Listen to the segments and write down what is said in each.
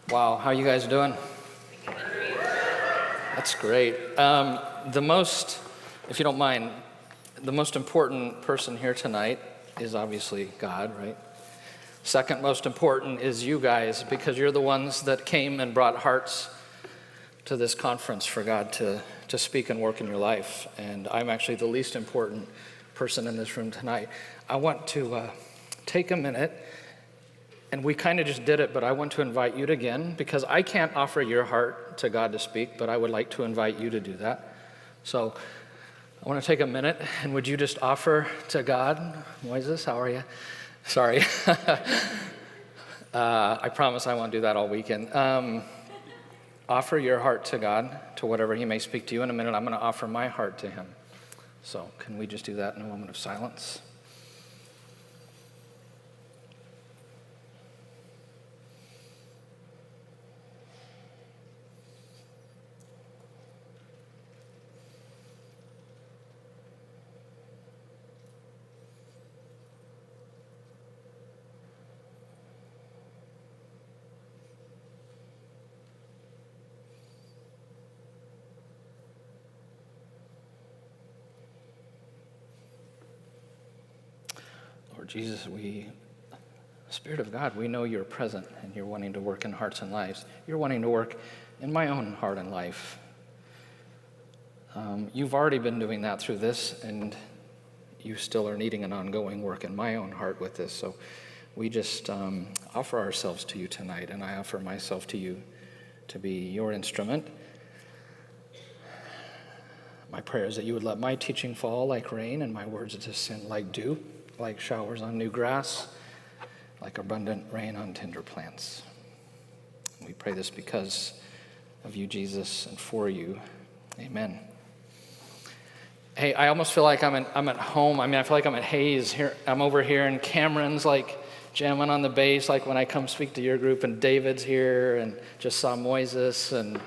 Wow, how you guys doing? That's great. If you don't mind, the most important person here tonight is obviously God, right? Second most important is you guys, because you're the ones that came and brought hearts to this conference for God to speak and work in your life. And I'm actually the least important person in this room tonight. I want to take a minute, and we kind of just did it, but I want to invite you to again, because I can't offer your heart to God to speak, but I would like to invite you to do that. So I want to take a minute, and would you just offer to God? Moises, how are you? Sorry. I promise I won't do that all weekend. Offer your heart to God, to whatever He may speak to you. In a minute, I'm going to offer my heart to Him. So can we just do that in a moment of silence? Lord Jesus, Spirit of God, we know you're present and you're wanting to work in hearts and lives. You're wanting to work in my own heart and life. You've already been doing that through this, and you still are needing an ongoing work in my own heart with this. So we just offer ourselves to you tonight, and I offer myself to you to be your instrument. My prayer is that you would let my teaching fall like rain and my words descend like dew, like showers on new grass, like abundant rain on tender plants. We pray this because of you, Jesus, and for you. Amen. Hey, I almost feel like I'm at home. I feel like I'm at Hayes here. I'm over here, and Cameron's like jamming on the bass, like when I come speak to your group, and David's here, and just saw Moises. And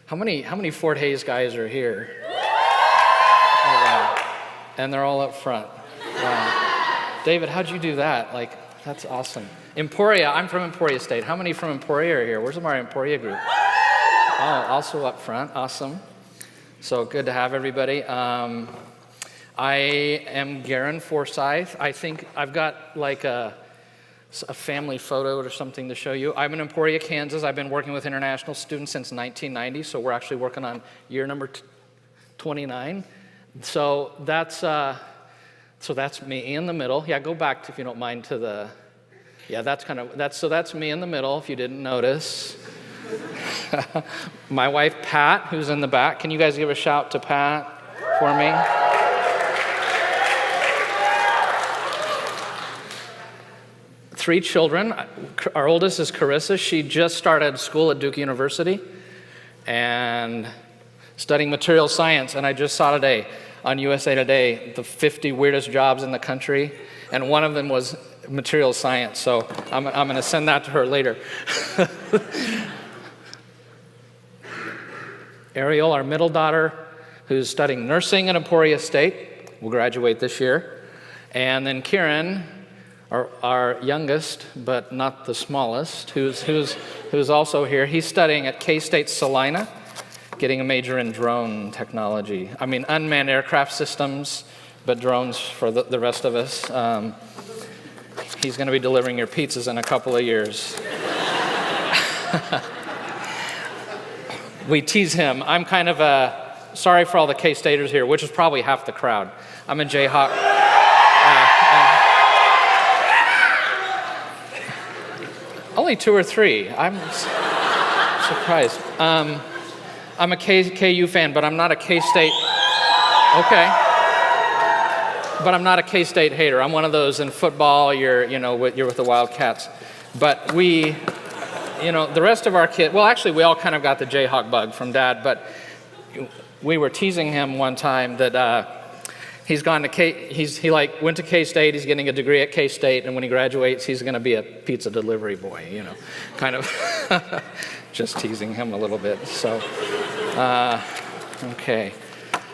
how many Fort Hayes guys are here? Oh, wow. And they're all up front. Wow. David, how'd you do that? That's awesome. Emporia, I'm from Emporia State. How many from Emporia are here? Where's our Emporia group? Oh, also up front. Awesome. So good to have everybody. I am Garen Forsyth. I think I've got a family photo or something to show you. I'm in Emporia, Kansas. I've been working with international students since 1990, so we're actually working on year number 29. So that's me in the middle. Yeah, go back, if you don't mind, to the... Yeah, that's me in the middle, if you didn't notice. My wife, Pat, who's in the back. Can you guys give a shout to Pat for me? Three children. Our oldest is Carissa. She just started school at Duke University and studying material science. And I just saw today on USA Today the 50 weirdest jobs in the country, and one of them was material science. So I'm going to send that to her later. Ariel, our middle daughter, who's studying nursing at Emporia State, will graduate this year. And then Kieran, our youngest, but not the smallest, who's also here. He's studying at K-State Salina, getting a major in drone technology. Unmanned aircraft systems, but drones for the rest of us. He's going to be delivering your pizzas in a couple of years. We tease him. I'm kind of sorry for all the K-Staters here, which is probably half the crowd. I'm a Jayhawk. Only 2 or 3. I'm surprised. I'm a KU fan, but I'm not a K-State. Okay. But I'm not a K-State hater. I'm one of those in football. You're with the Wildcats. But the rest of our kids. Well, actually, we all kind of got the Jayhawk bug from Dad. But we were teasing him one time that he's gone to he went to K-State. He's getting a degree at K-State, and when he graduates, he's going to be a pizza delivery boy. Kind of. Just teasing him a little bit. So, okay.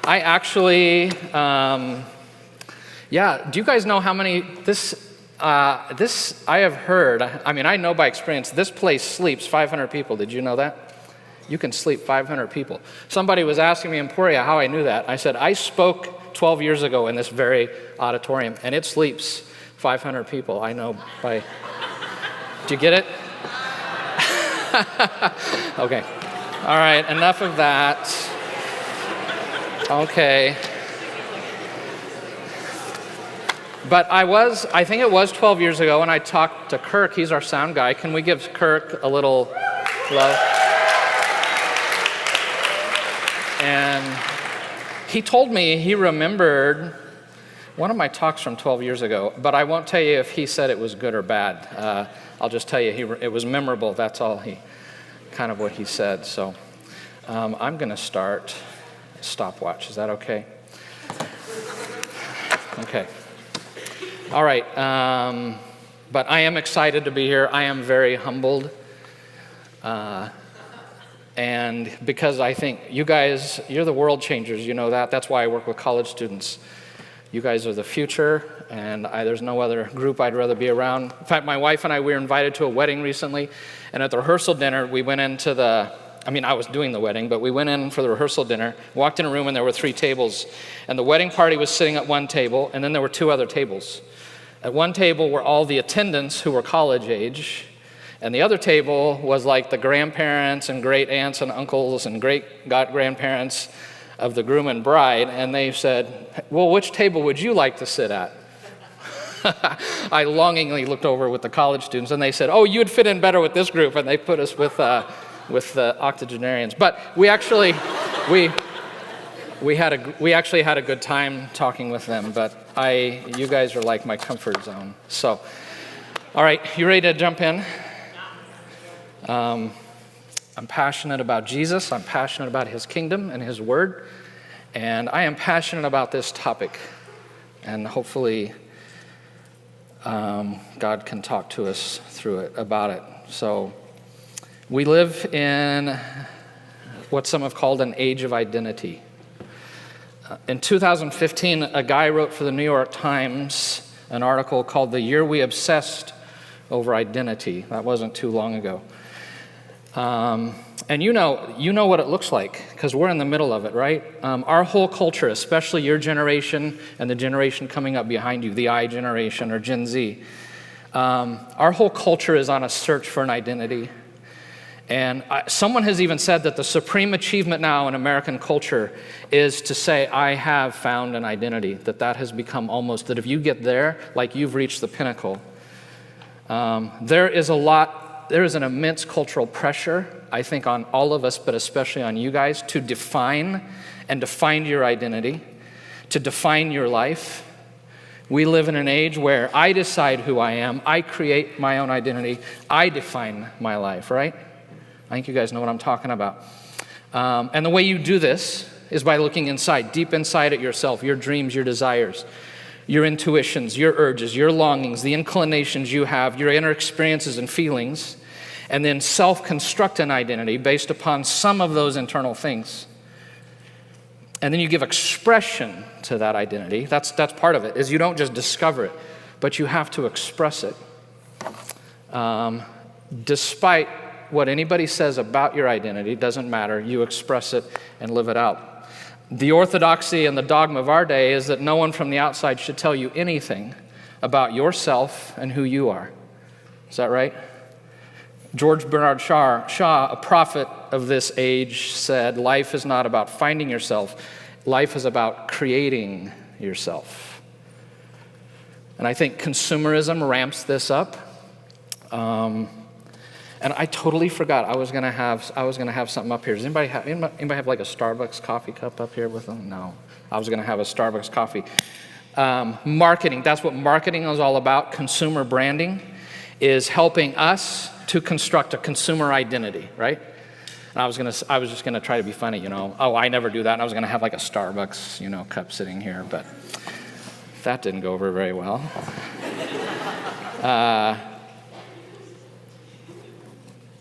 I actually, do you guys know how many, This, I have heard, I mean, I know by experience, this place sleeps 500 people. Did you know that? You can sleep 500 people. Somebody was asking me in Emporia how I knew that. I said, I spoke 12 years ago in this very auditorium, and it sleeps 500 people. I know by... Did you get it? Okay. All right, enough of that. Okay. But I think it was 12 years ago, and I talked to Kirk. He's our sound guy. Can we give Kirk a little love? And he told me he remembered one of my talks from 12 years ago, but I won't tell you if he said it was good or bad. I'll just tell you it was memorable. That's all kind of what he said. So I'm going to start stopwatch. Is that okay? Okay. All right. But I am excited to be here. I am very humbled. And because I think you guys, you're the world changers, you know that. That's why I work with college students. You guys are the future, and there's no other group I'd rather be around. In fact, my wife and I, we were invited to a wedding recently, and at the rehearsal dinner, we went into I was doing the wedding, but we went in for the rehearsal dinner, walked in a room, and there were 3 tables. And the wedding party was sitting at one table, and then there were 2 other tables. At one table were all the attendants who were college age, and the other table was like the grandparents and great aunts and uncles and great grandparents of the groom and bride. And they said, well, which table would you like to sit at? I longingly looked over with the college students, and they said, oh, you'd fit in better with this group. And they put us with the octogenarians. But we actually had a good time talking with them. But you guys are like my comfort zone. So, all right, you ready to jump in? I'm passionate about Jesus. I'm passionate about his kingdom and his word. And I am passionate about this topic. And hopefully God can talk to us about it. So we live in what some have called an age of identity. In 2015, a guy wrote for the New York Times an article called "The Year We Obsessed Over Identity." That wasn't too long ago. And you know what it looks like, because we're in the middle of it, right? Our whole culture, especially your generation and the generation coming up behind you, the I generation or Gen Z, our whole culture is on a search for an identity. And someone has even said that the supreme achievement now in American culture is to say, I have found an identity, that has become almost, that if you get there, like you've reached the pinnacle. There is an immense cultural pressure, I think, on all of us, but especially on you guys, to define and to find your identity, to define your life. We live in an age where I decide who I am, I create my own identity, I define my life, right? I think you guys know what I'm talking about. And the way you do this is by looking inside, deep inside at yourself, your dreams, your desires, your intuitions, your urges, your longings, the inclinations you have, your inner experiences and feelings, and then self-construct an identity based upon some of those internal things. And then you give expression to that identity. That's part of it, is you don't just discover it, but you have to express it. Despite what anybody says about your identity, doesn't matter, you express it and live it out. The orthodoxy and the dogma of our day is that no one from the outside should tell you anything about yourself and who you are. Is that right? George Bernard Shaw, a prophet of this age, said, life is not about finding yourself. Life is about creating yourself. And I think consumerism ramps this up. And I totally forgot I was gonna have something up here. Does anybody have like a Starbucks coffee cup up here with them? No, I was gonna have a Starbucks coffee. Marketing, that's what marketing is all about. Consumer branding is helping us to construct a consumer identity, right? And I was just gonna try to be funny, Oh, I never do that. And I was gonna have like a Starbucks, cup sitting here, but that didn't go over very well.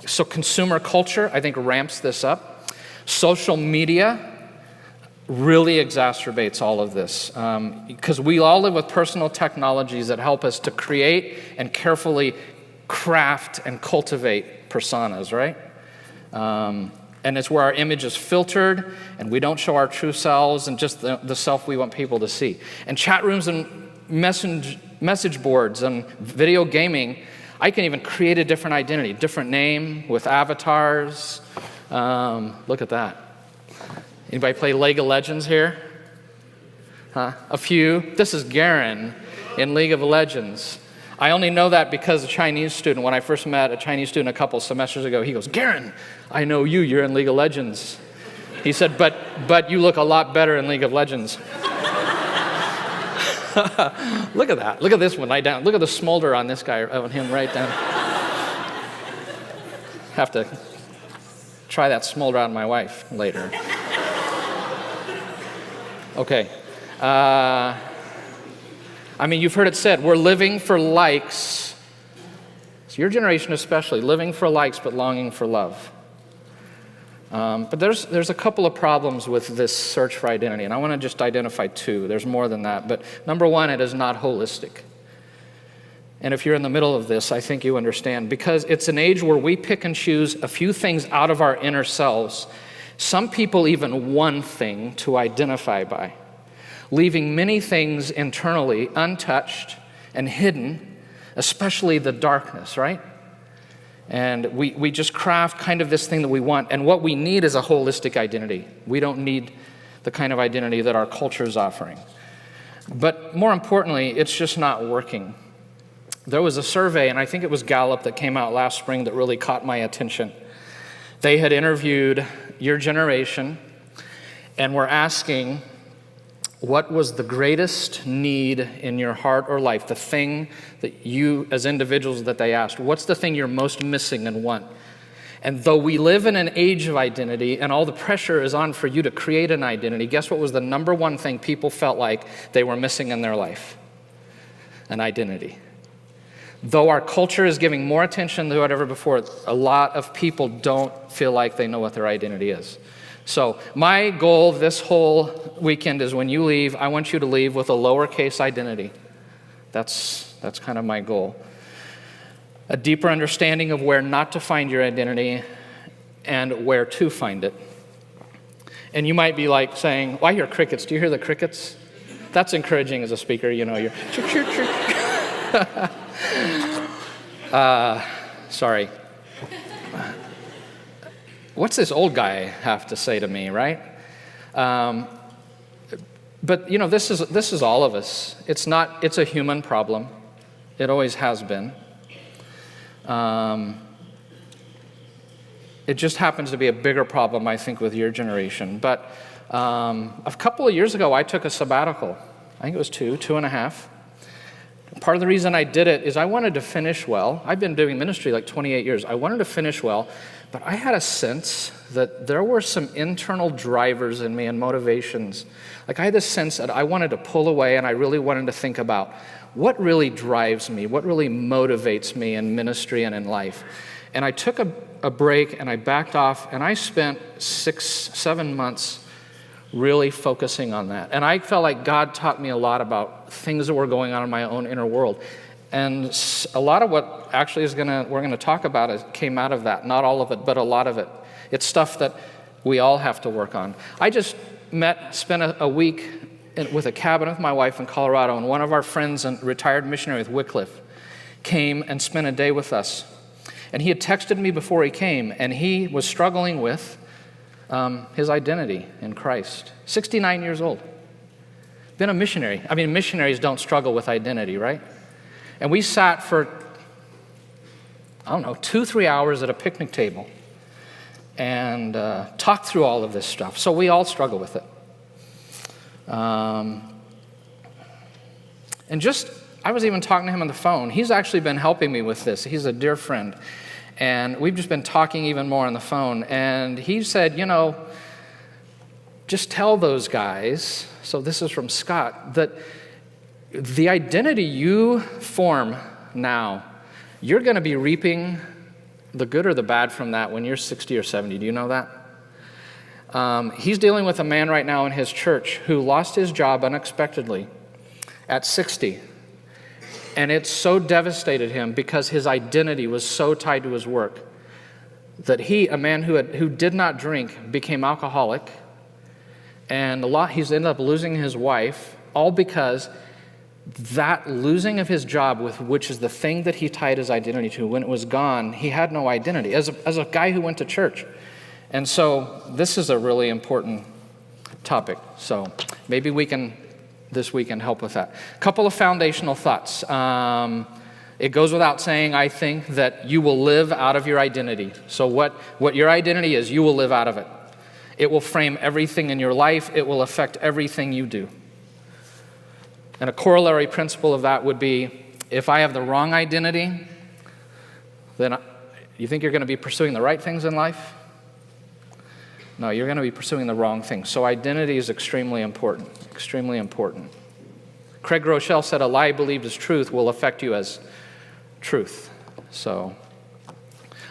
So consumer culture, I think, ramps this up. Social media really exacerbates all of this, because we all live with personal technologies that help us to create and carefully craft and cultivate personas, right? And it's where our image is filtered and we don't show our true selves and just the self we want people to see. And chat rooms and message boards and video gaming, I can even create a different identity, different name with avatars. Look at that. Anybody play League of Legends here? Huh? A few. This is Garen in League of Legends. I only know that because a Chinese student, when I first met a Chinese student a couple semesters ago, he goes, "Garen, I know you, you're in League of Legends." He said, but you look a lot better in League of Legends. Look at that. Look at this one right down. Look at the smolder on this guy, on him right down. Have to try that smolder on my wife later. Okay. You've heard it said, we're living for likes. So your generation especially, living for likes but longing for love. But there's a couple of problems with this search for identity, and I want to just identify two. There's more than that. But number one, it is not holistic. And if you're in the middle of this, I think you understand. Because it's an age where we pick and choose a few things out of our inner selves. Some people even one thing to identify by, leaving many things internally untouched and hidden, especially the darkness, right? And we just craft kind of this thing that we want. And what we need is a holistic identity. We don't need the kind of identity that our culture is offering. But more importantly, it's just not working. There was a survey, and I think it was Gallup that came out last spring that really caught my attention. They had interviewed your generation and were asking, what was the greatest need in your heart or life? The thing that you, as individuals, that they asked, what's the thing you're most missing and want? And though we live in an age of identity and all the pressure is on for you to create an identity, guess what was the number one thing people felt like they were missing in their life? An identity. Though our culture is giving more attention than ever before, a lot of people don't feel like they know what their identity is. So my goal this whole weekend is when you leave, I want you to leave with a lowercase identity. That's kind of my goal. A deeper understanding of where not to find your identity and where to find it. And you might be like saying, well, I hear crickets. Do you hear the crickets? That's encouraging as a speaker, you know. You're sorry. What's this old guy have to say to me, right? But you know, this is all of us. It's a human problem. It always has been. It just happens to be a bigger problem, I think, with your generation. But a couple of years ago, I took a sabbatical. I think it was 2.5. Part of the reason I did it is I wanted to finish well. I've been doing ministry like 28 years. I wanted to finish well, but I had a sense that there were some internal drivers in me and motivations. Like I had this sense that I wanted to pull away and I really wanted to think about what really drives me, what really motivates me in ministry and in life. And I took a break and I backed off and I spent 6-7 months really focusing on that. And I felt like God taught me a lot about things that were going on in my own inner world. And a lot of what actually we're going to talk about came out of that. Not all of it, but a lot of it. It's stuff that we all have to work on. I just spent a week with a cabin with my wife in Colorado, and one of our friends, a retired missionary with Wycliffe, came and spent a day with us. And he had texted me before he came, and he was struggling with his identity in Christ. 69 years old. Been a missionary. I mean, missionaries don't struggle with identity, right? And we sat for, 2-3 hours at a picnic table and talked through all of this stuff. So we all struggle with it. I was even talking to him on the phone. He's actually been helping me with this. He's a dear friend. And we've just been talking even more on the phone. And he said, just tell those guys, so this is from Scott, that the identity you form now, you're going to be reaping the good or the bad from that when you're 60 or 70. Do you know that? He's dealing with a man right now in his church who lost his job unexpectedly at 60. And it so devastated him because his identity was so tied to his work that he, a man who did not drink, became alcoholic. And he's ended up losing his wife, all because that losing of his job, which is the thing that he tied his identity to, when it was gone, he had no identity as a guy who went to church. And so this is a really important topic. So maybe this weekend, help with that. A couple of foundational thoughts. It goes without saying, I think, that you will live out of your identity. So what your identity is, you will live out of it. It will frame everything in your life. It will affect everything you do. And a corollary principle of that would be, if I have the wrong identity, then you think you're going to be pursuing the right things in life? No, you're going to be pursuing the wrong things. So identity is extremely important, extremely important. Craig Rochelle said, a lie believed as truth will affect you as truth. So, all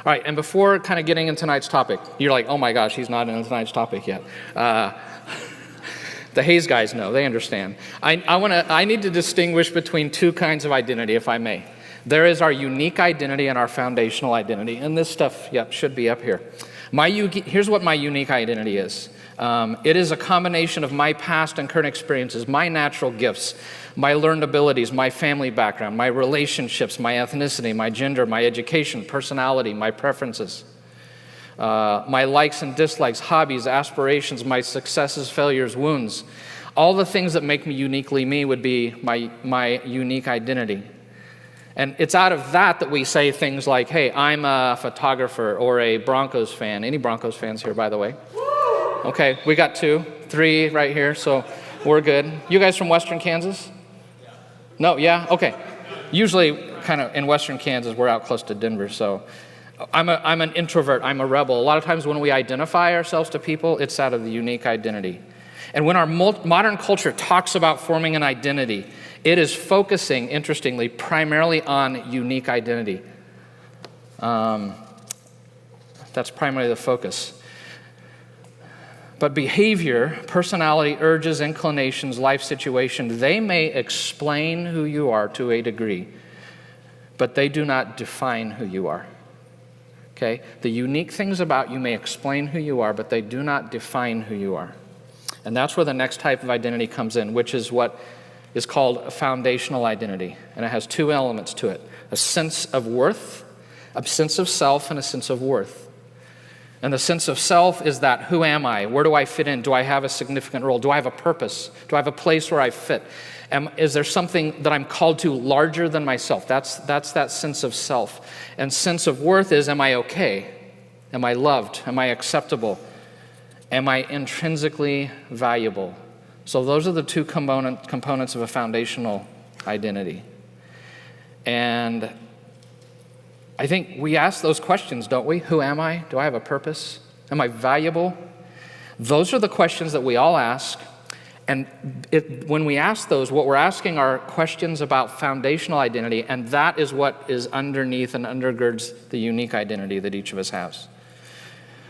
right, and before kind of getting into tonight's topic, you're like, oh my gosh, he's not in tonight's topic yet. The Hayes guys know, they understand. I need to distinguish between two kinds of identity, if I may. There is our unique identity and our foundational identity, and this stuff, should be up here. Here's what my unique identity is. It is a combination of my past and current experiences, my natural gifts, my learned abilities, my family background, my relationships, my ethnicity, my gender, my education, personality, my preferences, my likes and dislikes, hobbies, aspirations, my successes, failures, wounds. All the things that make me uniquely me would be my unique identity. And it's out of that we say things like, hey, I'm a photographer or a Broncos fan. Any Broncos fans here, by the way? Okay, we got 2, 3 right here, so we're good. You guys from Western Kansas? No, yeah? Okay. Usually kind of in Western Kansas, we're out close to Denver, so I'm an introvert. I'm a rebel. A lot of times when we identify ourselves to people, it's out of the unique identity. And when our modern culture talks about forming an identity, it is focusing, interestingly, primarily on unique identity. That's primarily the focus. But behavior, personality, urges, inclinations, life situation, they may explain who you are to a degree, but they do not define who you are. Okay? The unique things about you may explain who you are, but they do not define who you are. And that's where the next type of identity comes in, which is what is called a foundational identity. And it has 2 elements to it: a sense of worth, a sense of self, and a sense of worth. And the sense of self is that, who am I? Where do I fit in? Do I have a significant role? Do I have a purpose? Do I have a place where I fit? Is there something that I'm called to larger than myself? That's that sense of self. And sense of worth is, am I okay? Am I loved? Am I acceptable? Am I intrinsically valuable? So those are the 2 components of a foundational identity. And I think we ask those questions, don't we? Who am I? Do I have a purpose? Am I valuable? Those are the questions that we all ask. And when we ask those, what we're asking are questions about foundational identity, and that is what is underneath and undergirds the unique identity that each of us has.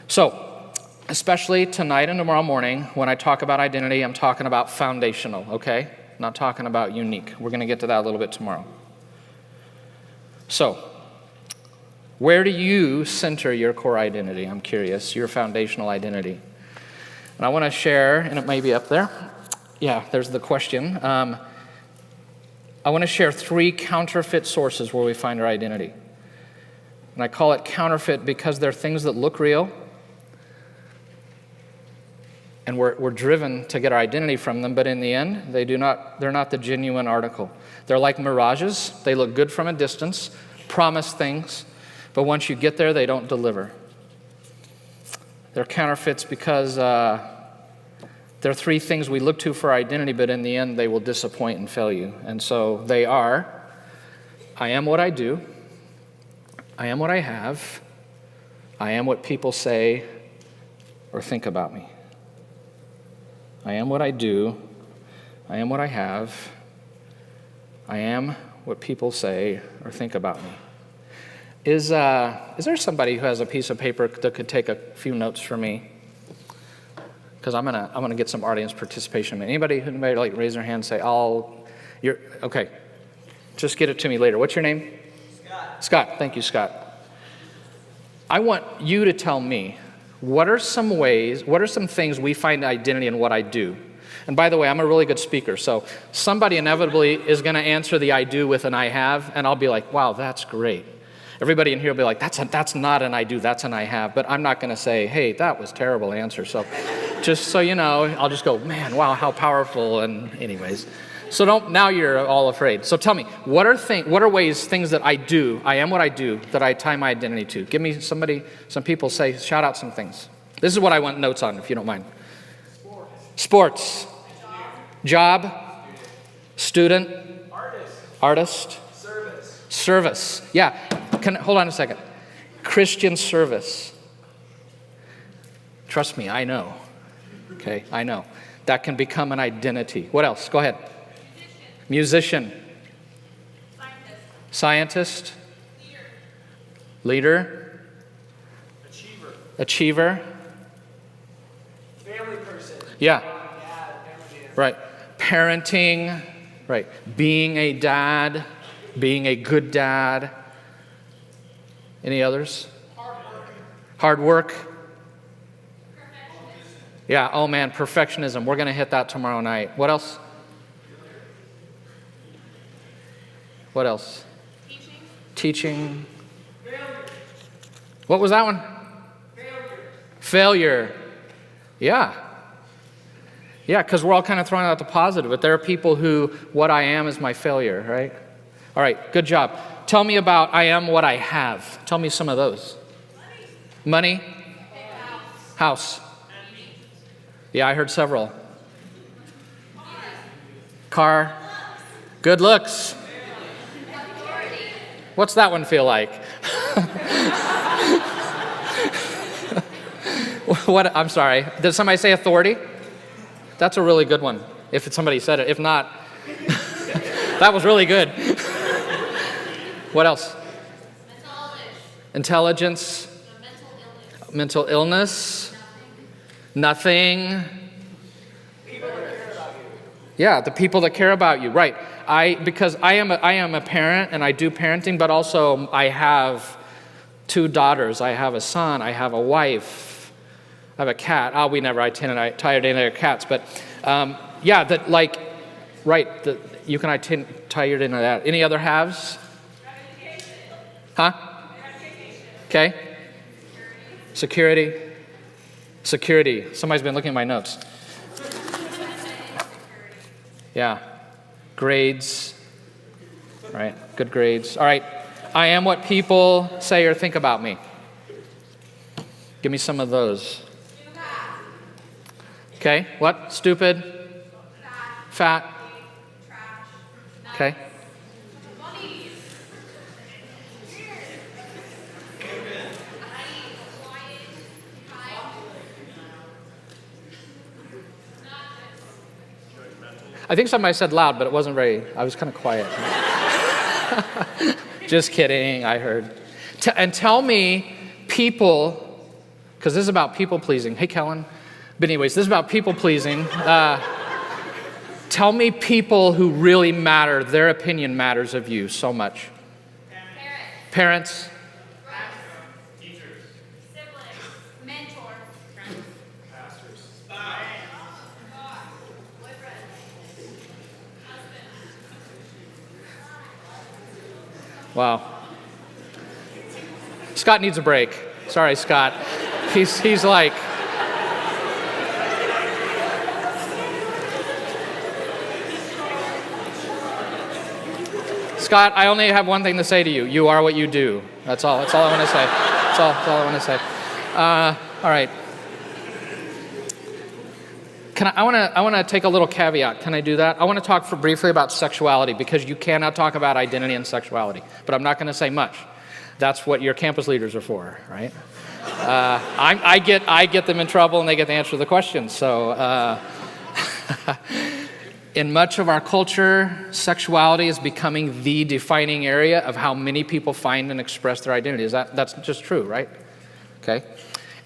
So, especially tonight and tomorrow morning, when I talk about identity, I'm talking about foundational, okay? I'm not talking about unique. We're going to get to that a little bit tomorrow. So, where do you center your core identity? I'm curious, your foundational identity. And I want to share, and it may be up there. Yeah, there's the question. I want to share 3 counterfeit sources where we find our identity. And I call it counterfeit because they're things that look real, and we're driven to get our identity from them, but in the end, they're not the genuine article. They're like mirages. They look good from a distance, promise things, but once you get there, they don't deliver. They're counterfeits because they're 3 things we look to for identity, but in the end, they will disappoint and fail you. And so they are, I am what I do, I am what I have, I am what people say or think about me. I am what I do, I am what I have, I am what people say or think about me. Is there somebody who has a piece of paper that could take a few notes for me? because I'm gonna get some audience participation. Anybody like raise their hand, say, you're okay. Just get it to me later. What's your name? Scott. Thank you, Scott. I want you to tell me, what are some things we find identity in what I do? And by the way, I'm a really good speaker, so somebody inevitably is going to answer the I do with an I have, and I'll be like, wow, that's great. Everybody in here will be like, that's not an I do, that's an I have. But I'm not going to say, hey, that was a terrible answer. So just so you know, I'll just go, man, wow, how powerful. And anyways, so now you're all afraid. So tell me, what are things that I do, I am what I do, that I tie my identity to? Give me some people shout out some things. This is what I want notes on, if you don't mind. Sports. Job. Student. Artist. Service. Yeah. Hold on a second. Christian service. Trust me, I know. Okay, I know. That can become an identity. What else? Go ahead. Musician. Scientist. Leader. Achiever. Family person. Yeah. Dad, right. Parenting. Right. Being a dad. Being a good dad. Any others? Hard work. Yeah, oh man, perfectionism. We're going to hit that tomorrow night. What else? What else? Teaching. What was that one? Failure. Yeah. Yeah, because we're all kind of throwing out the positive, but there are people who, what I am is my failure, right? All right, good job. Tell me about I am what I have. Tell me some of those. Money? House. Yeah, I heard several. Car. Good looks. What's that one feel like? What? I'm sorry. Did somebody say authority? That's a really good one. If somebody said it. If not, that was really good. What else? Intelligence. Mental illness. Nothing. Yeah, the people that care about you. Right. Because I am a parent and I do parenting, but also I have 2 daughters. I have a son. I have a wife. I have a cat. I tired any other cats, but yeah, that like, right. You can tie it into that. Any other halves? Huh? Okay. Security. Somebody's been looking at my notes. Yeah. Grades. Right. Good grades. All right. I am what people say or think about me. Give me some of those. Okay. What? Stupid. Fat. Okay. I think somebody said loud, but it wasn't I was kind of quiet. Just kidding, I heard. And tell me people, because this is about people pleasing. Hey, Kellen. But anyways, this is about people pleasing. Tell me people who really matter, their opinion matters of you so much. Parents. Teachers. Siblings. Mentors. Friends. Pastors. Wow. Scott needs a break. Sorry, Scott. He's like... Scott, I only have one thing to say to you. You are what you do. That's all. That's all I want to say. That's all I want to say. All right. I want to take a little caveat. Can I do that? I want to talk briefly about sexuality, because you cannot talk about identity and sexuality. But I'm not going to say much. That's what your campus leaders are for, right? I get them in trouble, and they get to answer the questions. So. In much of our culture, sexuality is becoming the defining area of how many people find and express their identity. That's just true, right? Okay.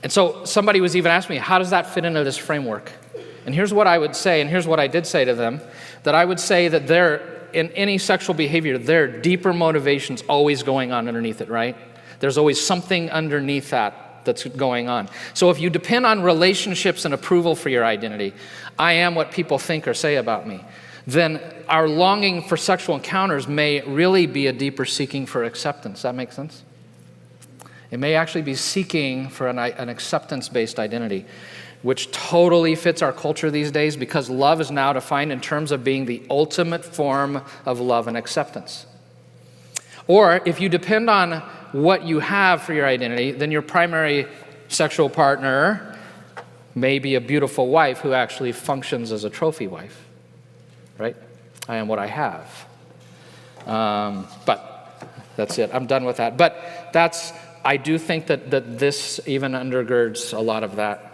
And so somebody was even asking me, how does that fit into this framework? And here's what I would say, and here's what I did say to them, that I would say that in any sexual behavior, there are deeper motivations always going on underneath it, right? There's always something underneath that's going on. So if you depend on relationships and approval for your identity, I am what people think or say about me, then our longing for sexual encounters may really be a deeper seeking for acceptance. Does that make sense? It may actually be seeking for an acceptance-based identity, which totally fits our culture these days because love is now defined in terms of being the ultimate form of love and acceptance. Or if you depend on what you have for your identity, then your primary sexual partner may be a beautiful wife who actually functions as a trophy wife, right? I am what I have. But that's it. I'm done with that. But I do think that this even undergirds a lot of that.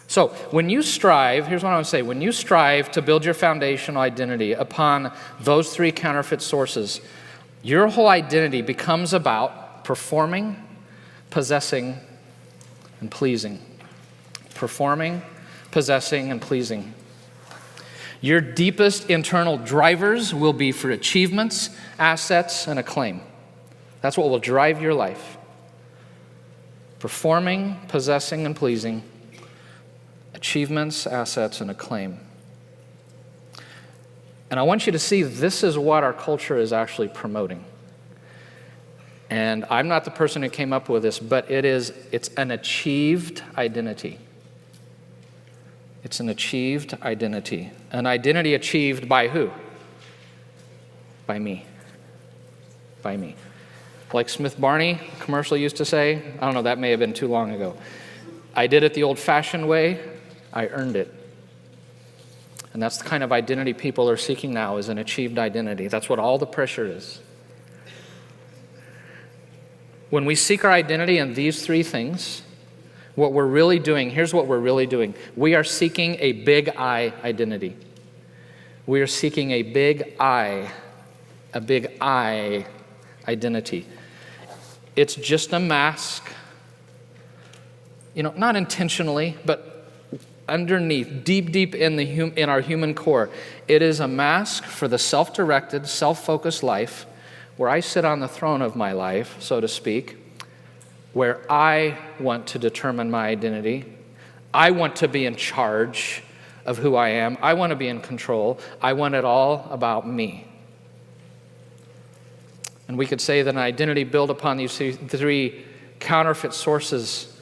So when you strive, here's what I want to say. When you strive to build your foundational identity upon those three counterfeit sources, your whole identity becomes about performing, possessing, and pleasing. Performing, possessing, and pleasing. Your deepest internal drivers will be for achievements, assets, and acclaim. That's what will drive your life. Performing, possessing, and pleasing. Achievements, assets, and acclaim. And I want you to see this is what our culture is actually promoting. And I'm not the person who came up with this, but it's an achieved identity. It's an achieved identity. An identity achieved by who? By me. By me. Like Smith Barney commercial used to say, I don't know, that may have been too long ago. I did it the old-fashioned way. I earned it. And that's the kind of identity people are seeking now, is an achieved identity. That's what all the pressure is. When we seek our identity in these three things, what we're really doing, here's what we're really doing. We are seeking a big I identity. We are seeking a big I identity. It's just a mask, not intentionally, but underneath, deep in our human core, it is a mask for the self-directed, self-focused life where I sit on the throne of my life, so to speak, where I want to determine my identity. I want to be in charge of who I am. I want to be in control. I want it all about me. And we could say that an identity built upon these three counterfeit sources,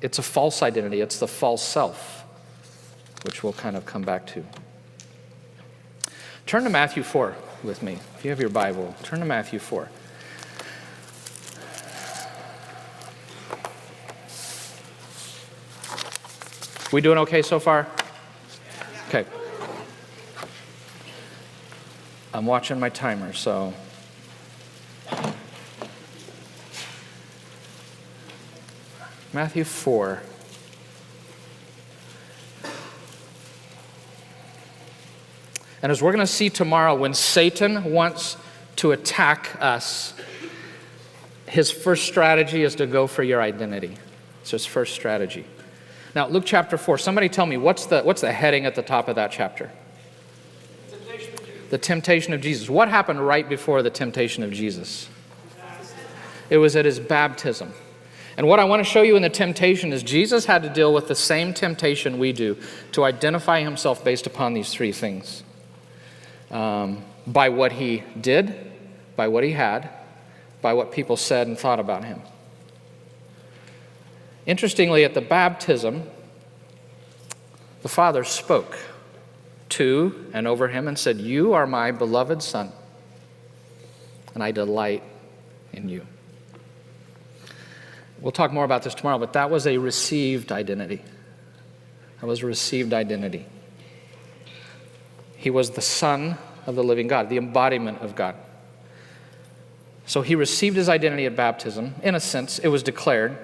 it's a false identity. It's the false self, which we'll kind of come back to. Turn to Matthew 4 with me. If you have your Bible, turn to Matthew 4. We doing okay so far? Okay. I'm watching my timer, so. Matthew 4. And as we're going to see tomorrow, when Satan wants to attack us, his first strategy is to go for your identity. It's his first strategy. Now, Luke chapter 4. Somebody tell me, what's the heading at the top of that chapter? The temptation of Jesus. What happened right before the temptation of Jesus? It was at his baptism. And what I want to show you in the temptation is Jesus had to deal with the same temptation we do to identify himself based upon these three things. By what he did, by what he had, by what people said and thought about him. Interestingly, at the baptism, the Father spoke to and over him and said, "You are my beloved Son, and I delight in you." We'll talk more about this tomorrow, but that was a received identity. That was a received identity. He was the Son of the living God, the embodiment of God. So he received his identity at baptism. In a sense, it was declared.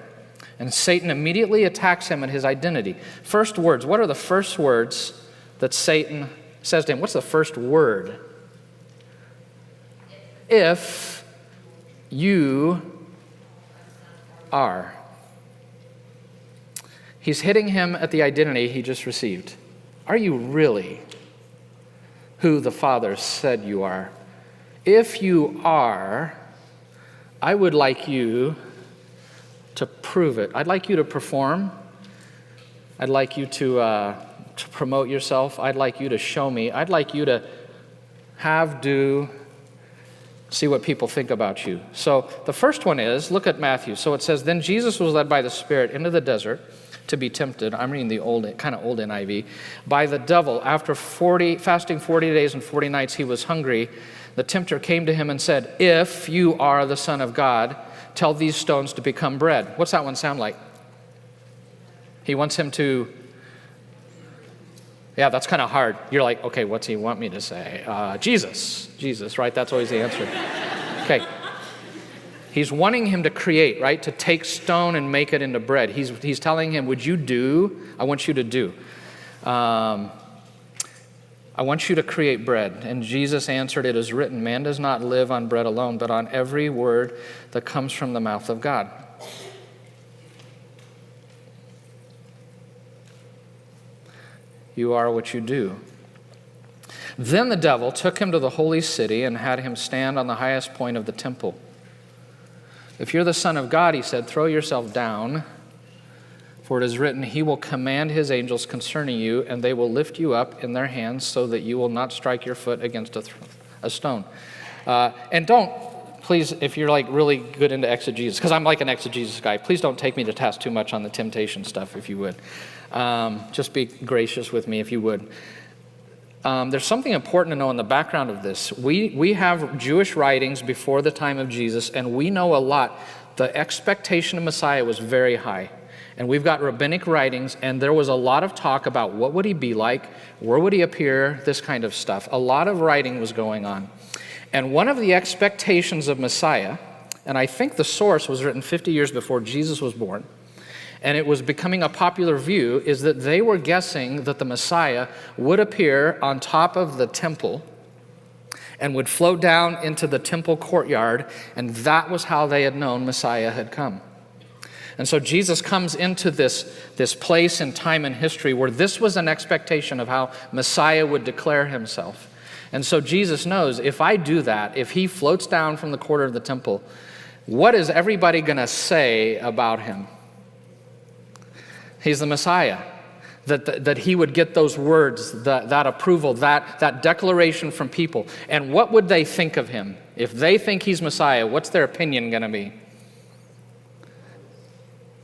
And Satan immediately attacks him at his identity. First words. What are the first words that Satan says to him? What's the first word? If you are. He's hitting him at the identity he just received. Are you really who the Father said you are? If you are, I would like you to prove it. I'd like you to perform. I'd like you to promote yourself. I'd like you to show me. I'd like you to see what people think about you. So the first one is, look at Matthew. So it says, then Jesus was led by the Spirit into the desert to be tempted. I'm reading the old NIV. By the devil, after fasting 40 days and 40 nights, he was hungry. The tempter came to him and said, if you are the Son of God, tell these stones to become bread. What's that one sound like? He wants him to, yeah, that's kind of hard. You're like, okay, what's he want me to say? Jesus, right? That's always the answer. Okay. He's wanting him to create, right? To take stone and make it into bread. He's telling him, would you do? I want you to do. I want you to create bread. And Jesus answered, it is written, man does not live on bread alone, but on every word that comes from the mouth of God. You are what you do. Then the devil took him to the holy city and had him stand on the highest point of the temple. If you're the Son of God, he said, throw yourself down, for it is written, he will command his angels concerning you, and they will lift you up in their hands so that you will not strike your foot against a stone. And don't, please, if you're like really good into exegesis, because I'm like an exegesis guy, please don't take me to task too much on the temptation stuff, if you would. Just be gracious with me, if you would. There's something important to know in the background of this. We have Jewish writings before the time of Jesus, and we know a lot. The expectation of Messiah was very high. And we've got rabbinic writings, and there was a lot of talk about what would he be like, where would he appear, this kind of stuff. A lot of writing was going on. And one of the expectations of Messiah, and I think the source was written 50 years before Jesus was born, and it was becoming a popular view, is that they were guessing that the Messiah would appear on top of the temple and would float down into the temple courtyard, and that was how they had known Messiah had come. And so Jesus comes into this place in time and history where this was an expectation of how Messiah would declare himself. And so Jesus knows, if I do that, if he floats down from the corner of the temple, what is everybody going to say about him? He's the Messiah. That he would get those words, that approval, that declaration from people. And what would they think of him? If they think he's Messiah, what's their opinion going to be?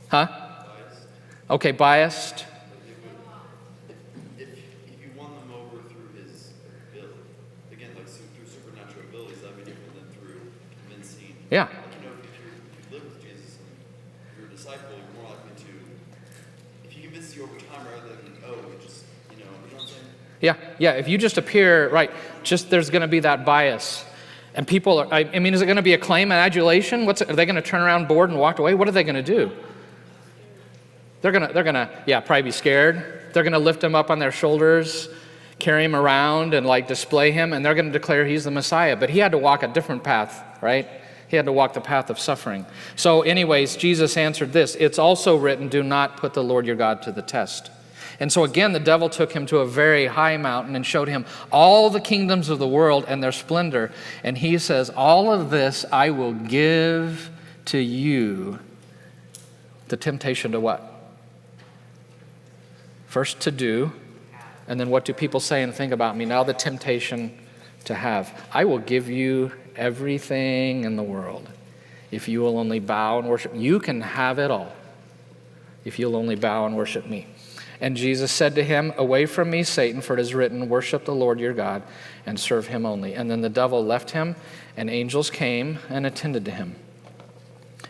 Huh? Biased. Okay, biased. If you won them over through his ability, again, like through supernatural abilities, that'd be different than through convincing. Yeah. Like, if you live with Jesus and you're a disciple, you're more likely to, if he convinces you over time rather than, you know what I'm saying? Yeah, if you just appear, right, just there's going to be that bias. And people are, I mean, is it going to be acclaim and adulation? Are they going to turn around bored and walk away? What are they going to do? They're gonna, probably be scared. They're gonna lift him up on their shoulders, carry him around and like display him, and they're gonna declare he's the Messiah. But he had to walk a different path, right? He had to walk the path of suffering. So anyways, Jesus answered this, it's also written, do not put the Lord your God to the test. And so again, the devil took him to a very high mountain and showed him all the kingdoms of the world and their splendor. And he says, all of this I will give to you. The temptation to what? First to do, and then what do people say and think about me? Now the temptation to have. I will give you everything in the world if you will only bow and worship. You can have it all if you'll only bow and worship me. And Jesus said to him, away from me, Satan, for it is written, worship the Lord your God and serve him only. And then the devil left him, and angels came and attended to him.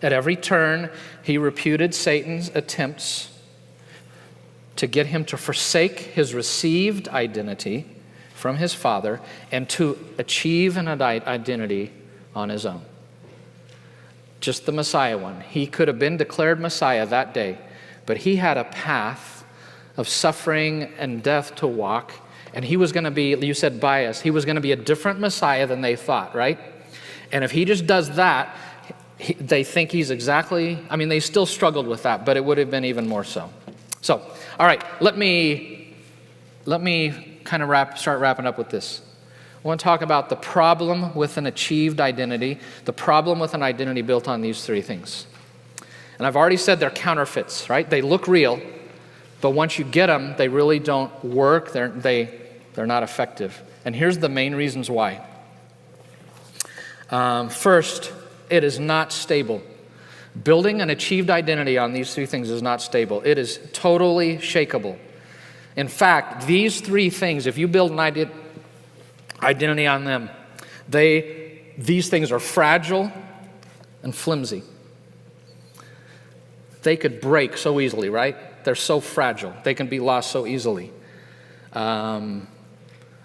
At every turn, he reputed Satan's attempts to get him to forsake his received identity from his Father and to achieve an identity on his own. Just the Messiah one. He could have been declared Messiah that day, but he had a path of suffering and death to walk, and he was going to be, you said bias, he was going to be a different Messiah than they thought, right? And if he just does that, they think he's exactly, they still struggled with that, but it would have been even more so. So, all right, let me kind of start wrapping up with this. I want to talk about the problem with an achieved identity, the problem with an identity built on these three things. And I've already said they're counterfeits, right? They look real, but once you get them, they really don't work. They're not effective. And here's the main reasons why. First, it is not stable. Building an achieved identity on these three things is not stable. It is totally shakeable. In fact, these three things, if you build an identity on them, these things are fragile and flimsy. They could break so easily, right? They're so fragile. They can be lost so easily. I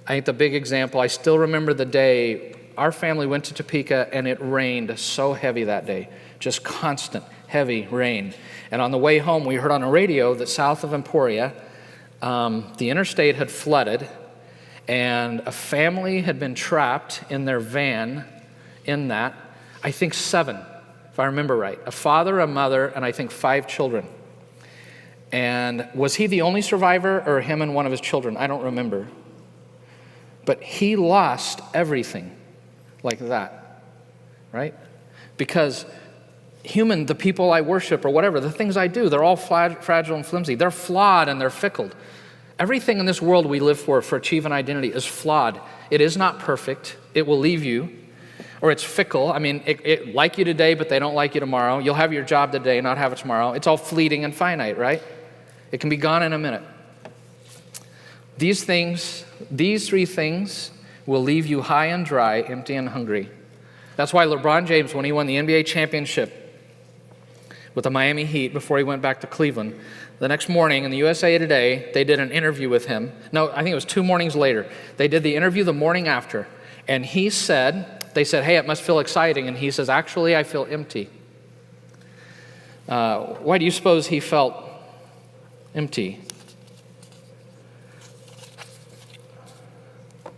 think the big example, I still remember the day our family went to Topeka and it rained so heavy that day. Just constant, heavy rain. And on the way home, we heard on the radio that south of Emporia, the interstate had flooded, and a family had been trapped in their van in that, I think 7, if I remember right. A father, a mother, and I think 5 children. And was he the only survivor, or him and one of his children? I don't remember. But he lost everything like that, right? Because the people I worship or whatever, the things I do, they're all fragile and flimsy. They're flawed and they're fickle. Everything in this world we live for achieving identity is flawed. It is not perfect. It will leave you. Or it's fickle. I mean, it like you today, but they don't like you tomorrow. You'll have your job today, not have it tomorrow. It's all fleeting and finite, right? It can be gone in a minute. These three things will leave you high and dry, empty and hungry. That's why LeBron James, when he won the NBA championship with the Miami Heat before he went back to Cleveland, the next morning in the USA Today, they did an interview with him. No, I think it was 2 mornings later. They did the interview the morning after, and they said, hey, it must feel exciting, and he says, actually, I feel empty. Why do you suppose he felt empty?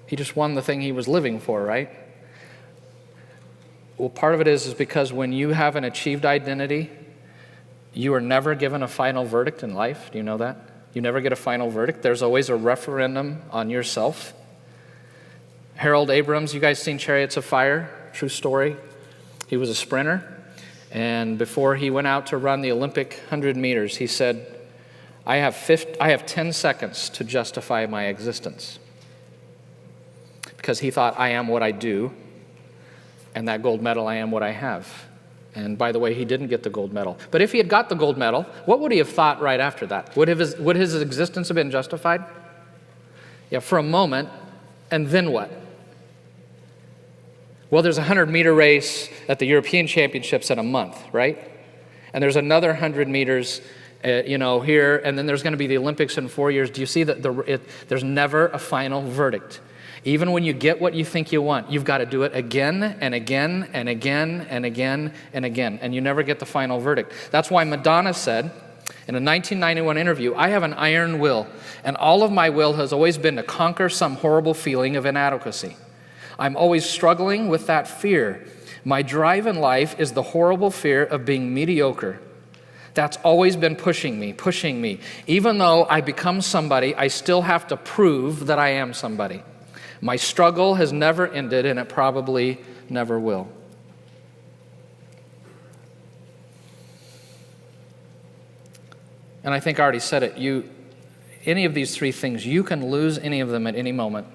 He just won the thing he was living for, right? Well, part of it is because when you have an achieved identity, you are never given a final verdict in life. Do you know that? You never get a final verdict. There's always a referendum on yourself. Harold Abrams, you guys seen Chariots of Fire? True story. He was a sprinter, and before he went out to run the Olympic 100 meters, he said, I have 10 seconds to justify my existence. Because he thought, I am what I do, and that gold medal, I am what I have. And by the way, he didn't get the gold medal. But if he had got the gold medal, what would he have thought right after that? Would his existence have been justified? Yeah, for a moment, and then what? Well, there's a 100-meter race at the European Championships in a month, right? And there's another 100 meters, here, and then there's going to be the Olympics in 4 years. Do you see that there's never a final verdict? Even when you get what you think you want, you've got to do it again and again and again and again and again, and you never get the final verdict. That's why Madonna said in a 1991 interview, I have an iron will, and all of my will has always been to conquer some horrible feeling of inadequacy. I'm always struggling with that fear. My drive in life is the horrible fear of being mediocre. That's always been pushing me. Even though I become somebody, I still have to prove that I am somebody. My struggle has never ended, and it probably never will. And I think I already said it. Any of these three things, you can lose any of them at any moment.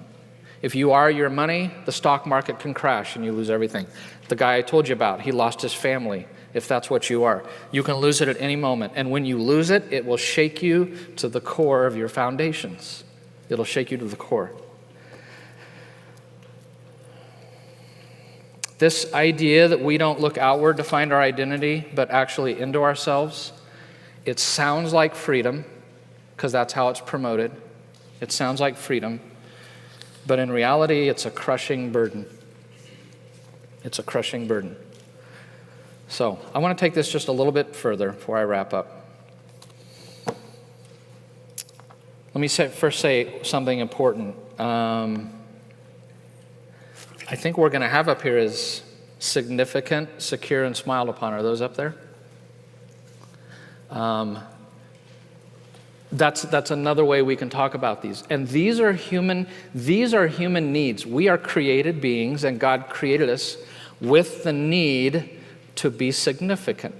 If you are your money, the stock market can crash and you lose everything. The guy I told you about, he lost his family, if that's what you are. You can lose it at any moment. And when you lose it, it will shake you to the core of your foundations. It'll shake you to the core. This idea that we don't look outward to find our identity, but actually into ourselves, it sounds like freedom, because that's how it's promoted. It sounds like freedom, but in reality, it's a crushing burden. It's a crushing burden. So, I want to take this just a little bit further before I wrap up. Let me first say something important. I think we're going to have up here is significant, secure, and smiled upon. Are those up there? That's another way we can talk about these. And these are human needs. We are created beings, and God created us with the need to be significant,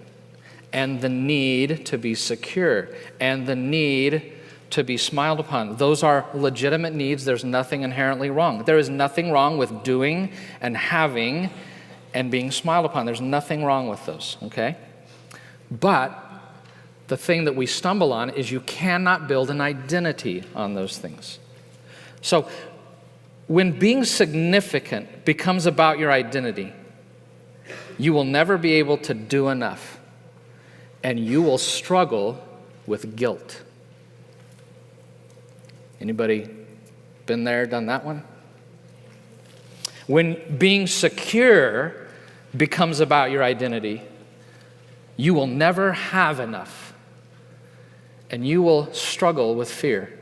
and the need to be secure, and the need to be smiled upon. Those are legitimate needs. There's nothing inherently wrong. There is nothing wrong with doing and having and being smiled upon. There's nothing wrong with those, okay? But the thing that we stumble on is you cannot build an identity on those things. So when being significant becomes about your identity, you will never be able to do enough, and you will struggle with guilt. Anybody been there, done that one? When being secure becomes about your identity, you will never have enough, and you will struggle with fear.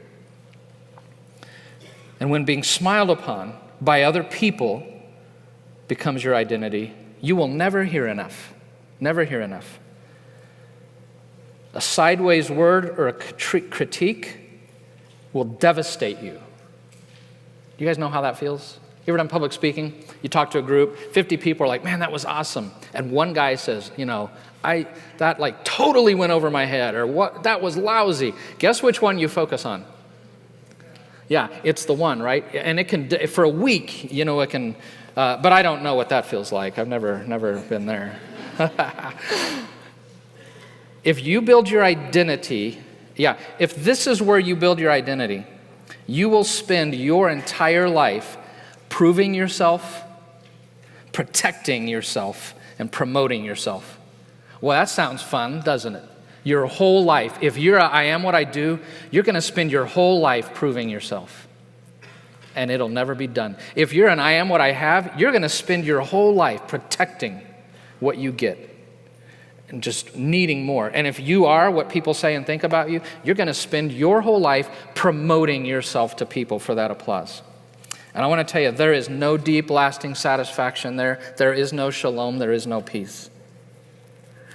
And when being smiled upon by other people becomes your identity, you will never hear enough. Never hear enough. A sideways word or a critique will devastate you. Do you guys know how that feels? You ever done public speaking? You talk to a group, 50 people are like, man, that was awesome. And one guy says, that like totally went over my head, or what, that was lousy. Guess which one you focus on? Yeah, it's the one, right? And it can, for a week, it can, but I don't know what that feels like. I've never been there. If you build your identity, if this is where you build your identity, you will spend your entire life proving yourself, protecting yourself, and promoting yourself. Well, that sounds fun, doesn't it? Your whole life. If you're I am what I do, you're going to spend your whole life proving yourself. And it'll never be done. If you're an I am what I have, you're going to spend your whole life protecting what you get and just needing more. And if you are what people say and think about you, you're going to spend your whole life promoting yourself to people for that applause. And I want to tell you, there is no deep, lasting satisfaction there. There is no shalom. There is no peace.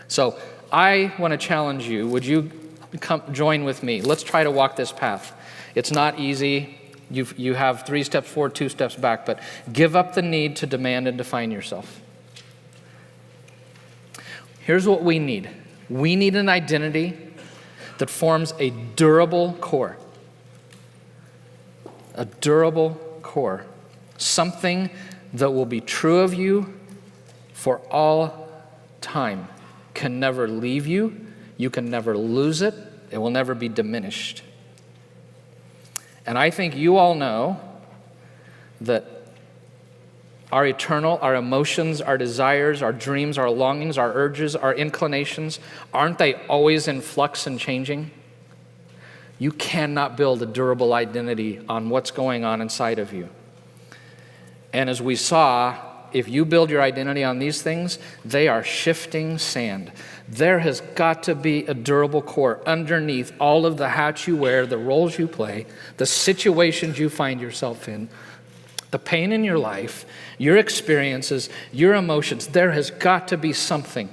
So I want to challenge you. Would you come join with me? Let's try to walk this path. It's not easy. You have 3 steps forward, 2 steps back, but give up the need to demand and define yourself. Here's what we need. We need an identity that forms a durable core. A durable core. Something that will be true of you for all time. Can never leave you. You can never lose it. It will never be diminished. And I think you all know that our eternal, our emotions, our desires, our dreams, our longings, our urges, our inclinations, aren't they always in flux and changing? You cannot build a durable identity on what's going on inside of you. And as we saw, if you build your identity on these things, they are shifting sand. There has got to be a durable core underneath all of the hats you wear, the roles you play, the situations you find yourself in, the pain in your life, your experiences, your emotions. There has got to be something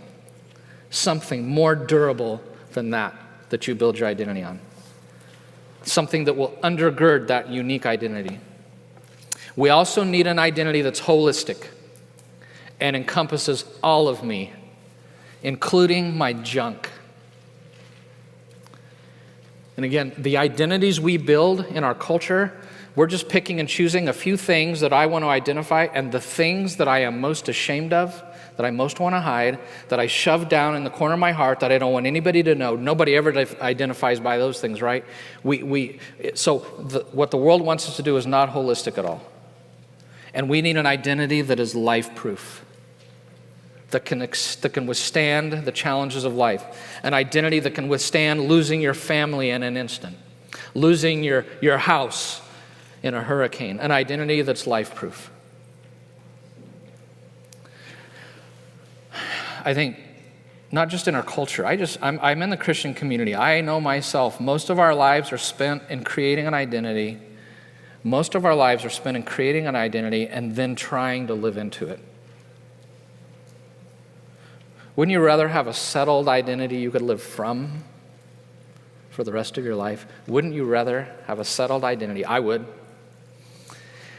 more durable than that you build your identity on. Something that will undergird that unique identity. We also need an identity that's holistic and encompasses all of me, including my junk. And again, the identities we build in our culture, we're just picking and choosing a few things that I want to identify, and the things that I am most ashamed of, that I most want to hide, that I shove down in the corner of my heart, that I don't want anybody to know. Nobody ever identifies by those things, right? What the world wants us to do is not holistic at all. And we need an identity that is life-proof, that can withstand the challenges of life. An identity that can withstand losing your family in an instant, losing your house in a hurricane. An identity that's life-proof. I think, not just in our culture, I'm in the Christian community. I know myself, most of our lives are spent in creating an identity. Most of our lives are spent in creating an identity and then trying to live into it. Wouldn't you rather have a settled identity you could live from for the rest of your life? Wouldn't you rather have a settled identity? I would.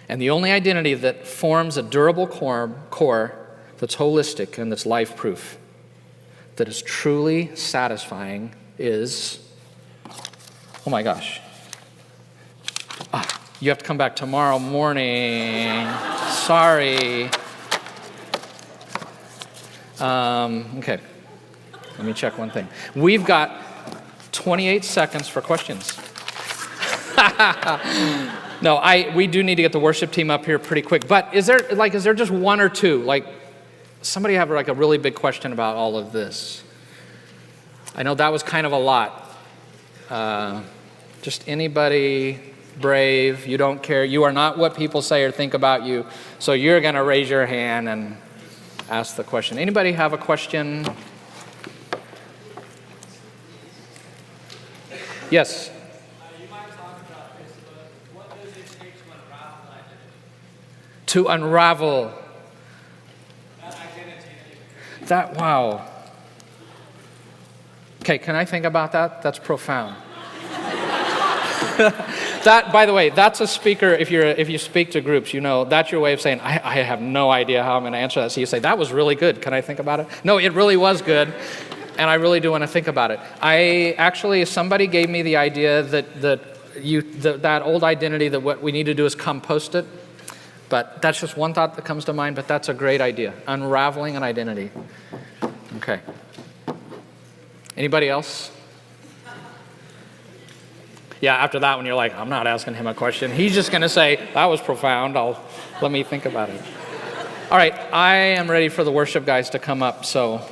And the only identity that forms a durable core that's holistic and that's life-proof, that is truly satisfying is, oh my gosh, you have to come back tomorrow morning. Sorry. Okay, let me check one thing. We've got 28 seconds for questions. No, we do need to get the worship team up here pretty quick. But is there just one or two? Like, somebody have like a really big question about all of this? I know that was kind of a lot. Just anybody brave, you don't care. You are not what people say or think about you. So you're going to raise your hand and ask the question. Anybody have a question? Yes? You might talk about this, but what does it take to unravel identity? To unravel. That identity that you That, wow. Okay, can I think about that? That's profound. That, by the way, that's a speaker, if you speak to groups, you know, that's your way of saying, I have no idea how I'm going to answer that. So you say, that was really good. Can I think about it? No, it really was good. And I really do want to think about it. Somebody gave me the idea that old identity, that what we need to do is compost it. But that's just one thought that comes to mind, but that's a great idea. Unraveling an identity. Okay. Anybody else? Yeah, after that one, you're like, I'm not asking him a question. He's just going to say, that was profound. Let me think about it. All right, I am ready for the worship guys to come up, so